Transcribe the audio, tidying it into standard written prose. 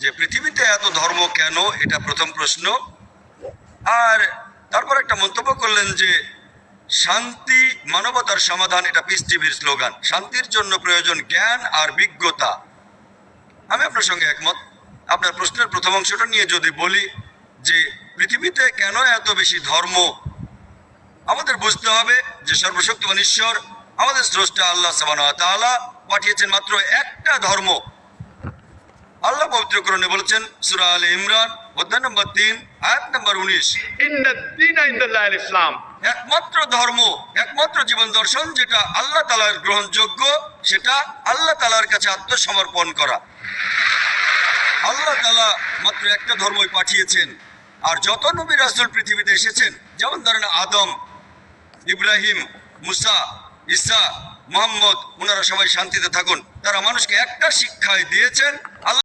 যে পৃথিবীতে এত ধর্ম কেন, এটা প্রথম প্রশ্ন। আর তারপর একটা মন্তব্য করলেন যে শান্তি মানবতার সমাধান, এটা পিস টিভির স্লোগান। শান্তির জন্য প্রয়োজন জ্ঞান আর বিজ্ঞতা। আমি আপনার সঙ্গে একমত। আপনার প্রশ্নের প্রথম অংশটা নিয়ে যদি বলি যে পৃথিবীতে কেন এত বেশি ধর্ম, আমাদের বুঝতে হবে যে সর্বশক্তিমান ঈশ্বর আমাদের স্রষ্টা আল্লাহ সুবহানাহু ওয়া তাআলা পাঠিয়েছেন মাত্র একটা ধর্ম। আল্লাহ পবিত্র কোরআনে বলেছেন সূরা আলে ইমরান অধ্যায় নম্বর 3 আয়াত নম্বর 19, ইন্নাদ-দীনা ইনদাল্লাহিল ইসলাম। একমাত্র ধর্ম, একমাত্র জীবন দর্শন যেটা আল্লাহ তাআলার গ্রহণযোগ্য, সেটা আল্লাহ তাআলার কাছে আত্মসমর্পণ করা। আল্লাহ তাআলা মাত্র একটা ধর্মই পাঠিয়েছেন। আর যত নবী রাসূল পৃথিবীতে এসেছেন, যেমন ধরেন আদম, ইব্রাহিম, মুসা, ঈসা, মুহাম্মদ, ওনারা সবাই শান্তিতে থাকুন। তারা মানুষকে একটা শিক্ষাই দিয়েছেন